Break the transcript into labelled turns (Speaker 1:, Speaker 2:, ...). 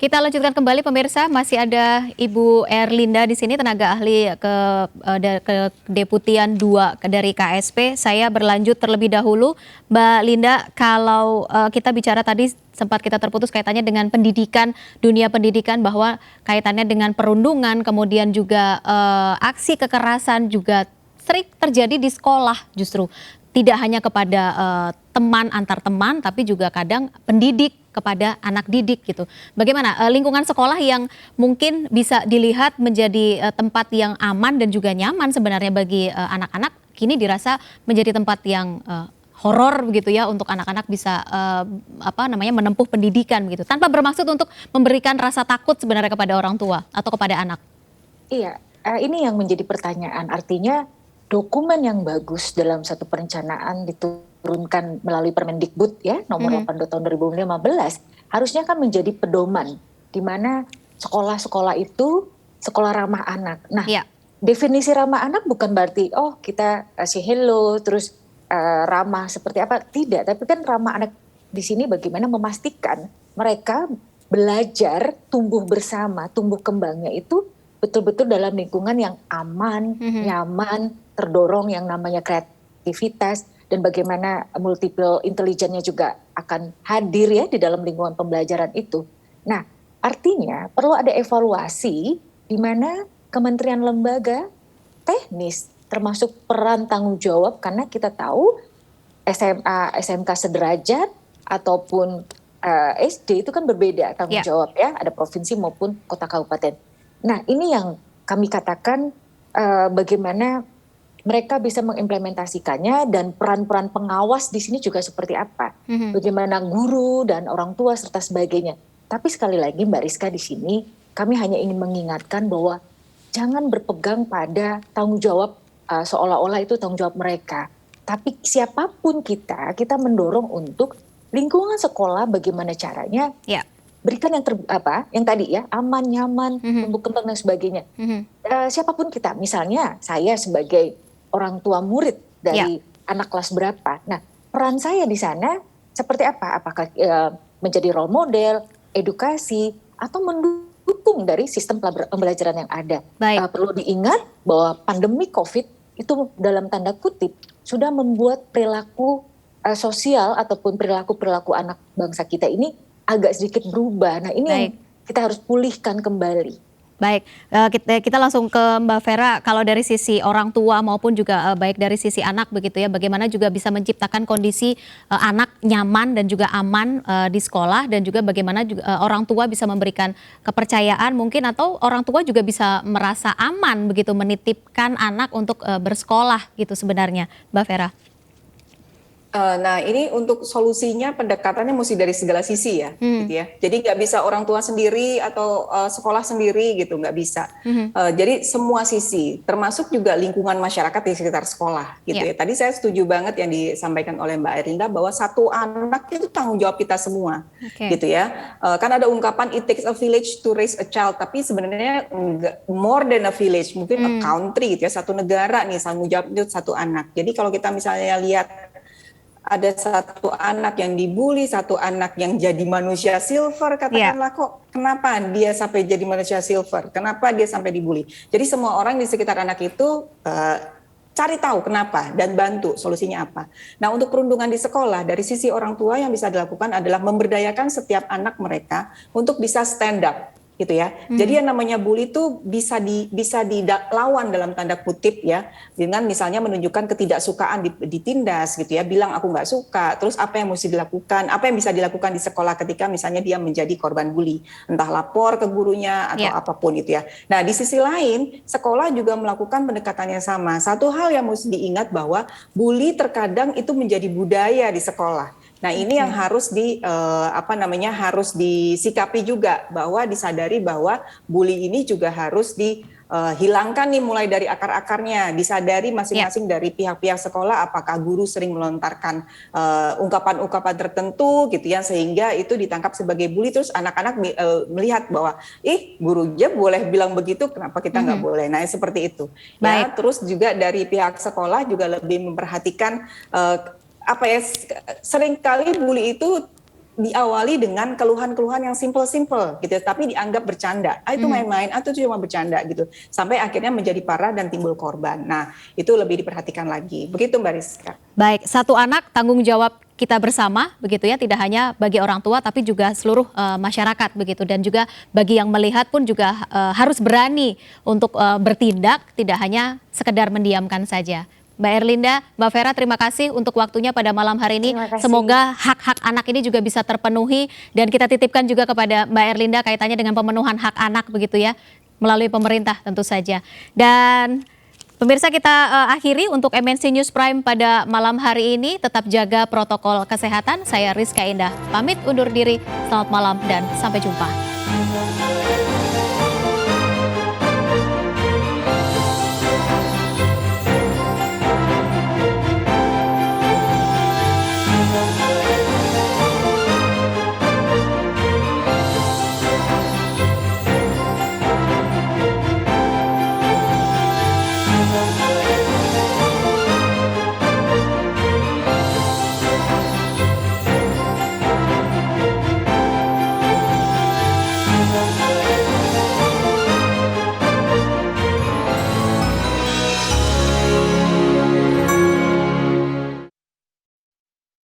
Speaker 1: Kita lanjutkan kembali pemirsa, masih ada Ibu Erlinda di sini, tenaga ahli Kedeputian 2 dari KSP. Saya berlanjut terlebih dahulu, Mbak Linda, kalau kita bicara tadi sempat kita terputus kaitannya dengan pendidikan, dunia pendidikan, bahwa kaitannya dengan perundungan, kemudian juga aksi kekerasan juga sering terjadi di sekolah justru. Tidak hanya kepada teman antar teman, tapi juga kadang pendidik kepada anak didik gitu. Bagaimana lingkungan sekolah yang mungkin bisa dilihat menjadi tempat yang aman dan juga nyaman sebenarnya bagi anak-anak, kini dirasa menjadi tempat yang horor begitu ya untuk anak-anak bisa menempuh pendidikan begitu, tanpa bermaksud untuk memberikan rasa takut sebenarnya kepada orang tua atau kepada anak.
Speaker 2: Iya, ini yang menjadi pertanyaan. Artinya dokumen yang bagus dalam satu perencanaan diturunkan melalui Permendikbud ya nomor 82 tahun 2015 harusnya kan menjadi pedoman di mana sekolah-sekolah itu sekolah ramah anak. Nah, definisi ramah anak bukan berarti kita say hello terus ramah seperti apa, tidak, tapi kan ramah anak di sini bagaimana memastikan mereka belajar, tumbuh bersama, tumbuh kembangnya itu betul-betul dalam lingkungan yang aman, nyaman, terdorong yang namanya kreativitas, dan bagaimana multiple intelligence-nya juga akan hadir ya di dalam lingkungan pembelajaran itu. Nah, artinya perlu ada evaluasi di mana kementerian lembaga teknis termasuk peran tanggung jawab, karena kita tahu SMA, SMK sederajat ataupun SD itu kan berbeda tanggung jawab ya, ada provinsi maupun kota kabupaten. Nah, ini yang kami katakan bagaimana mereka bisa mengimplementasikannya dan peran-peran pengawas di sini juga seperti apa. Bagaimana guru dan orang tua serta sebagainya. Tapi sekali lagi Mbak Rizka di sini kami hanya ingin mengingatkan bahwa jangan berpegang pada tanggung jawab seolah-olah itu tanggung jawab mereka. Tapi siapapun kita mendorong untuk lingkungan sekolah bagaimana caranya berikan yang tadi ya, aman, nyaman, tumbuh kembang dan sebagainya. Siapapun kita, misalnya saya sebagai orang tua murid dari anak kelas berapa. Nah, peran saya di sana seperti apa? Apakah menjadi role model, edukasi, atau mendukung dari sistem pembelajaran yang ada? Perlu diingat bahwa pandemi COVID itu dalam tanda kutip sudah membuat perilaku sosial ataupun perilaku anak bangsa kita ini agak sedikit berubah. Nah, ini yang kita harus pulihkan kembali.
Speaker 1: Baik, kita langsung ke Mbak Vera. Kalau dari sisi orang tua maupun juga baik dari sisi anak begitu ya, bagaimana juga bisa menciptakan kondisi anak nyaman dan juga aman di sekolah, dan juga bagaimana juga, orang tua bisa memberikan kepercayaan mungkin, atau orang tua juga bisa merasa aman begitu menitipkan anak untuk bersekolah gitu sebenarnya, Mbak Vera.
Speaker 3: Nah, ini untuk solusinya pendekatannya mesti dari segala sisi ya, gitu ya. Jadi nggak bisa orang tua sendiri atau sekolah sendiri gitu, nggak bisa. Jadi semua sisi, termasuk juga lingkungan masyarakat di sekitar sekolah, gitu ya. Tadi saya setuju banget yang disampaikan oleh Mbak Erlinda bahwa satu anak itu tanggung jawab kita semua, gitu ya. Kan ada ungkapan it takes a village to raise a child, tapi sebenarnya more than a village, mungkin a country, gitu ya. Satu negara nih tanggung jawab itu satu anak. Jadi kalau kita misalnya lihat ada satu anak yang dibully, satu anak yang jadi manusia silver, katakanlah kok kenapa dia sampai jadi manusia silver, kenapa dia sampai dibully. Jadi semua orang di sekitar anak itu cari tahu kenapa dan bantu solusinya apa. Nah, untuk perundungan di sekolah dari sisi orang tua yang bisa dilakukan adalah memberdayakan setiap anak mereka untuk bisa stand up, gitu ya. Jadi yang namanya bully itu bisa dilawan dalam tanda kutip ya, dengan misalnya menunjukkan ketidaksukaan ditindas gitu ya, bilang aku nggak suka, terus apa yang mesti dilakukan, apa yang bisa dilakukan di sekolah ketika misalnya dia menjadi korban bully, entah lapor ke gurunya atau apapun itu ya. Nah, di sisi lain sekolah juga melakukan pendekatan yang sama. Satu hal yang mesti diingat bahwa bully terkadang itu menjadi budaya di sekolah. Nah, ini yang harus harus disikapi juga, bahwa disadari bahwa bully ini juga harus dihilangkan nih mulai dari akar-akarnya, disadari masing-masing dari pihak-pihak sekolah, apakah guru sering melontarkan ungkapan-ungkapan tertentu gitu ya, sehingga itu ditangkap sebagai bully, terus anak-anak melihat bahwa gurunya boleh bilang begitu, kenapa kita nggak boleh. Nah, seperti itu. Ya, terus juga dari pihak sekolah juga lebih memperhatikan seringkali bully itu diawali dengan keluhan-keluhan yang simple-simple gitu, tapi dianggap bercanda. Itu main-main, atau itu cuma bercanda gitu. Sampai akhirnya menjadi parah dan timbul korban. Nah, itu lebih diperhatikan lagi. Begitu Mbak Rizka.
Speaker 1: Baik, satu anak tanggung jawab kita bersama begitu ya, tidak hanya bagi orang tua tapi juga seluruh masyarakat begitu, dan juga bagi yang melihat pun juga harus berani untuk bertindak, tidak hanya sekedar mendiamkan saja. Mbak Erlinda, Mbak Vera, terima kasih untuk waktunya pada malam hari ini.
Speaker 2: Terima kasih.
Speaker 1: Semoga hak-hak anak ini juga bisa terpenuhi, dan kita titipkan juga kepada Mbak Erlinda kaitannya dengan pemenuhan hak anak begitu ya, melalui pemerintah tentu saja. Dan pemirsa, kita akhiri untuk MNC News Prime pada malam hari ini. Tetap jaga protokol kesehatan. Saya Rizka Indah, pamit undur diri. Selamat malam dan sampai jumpa.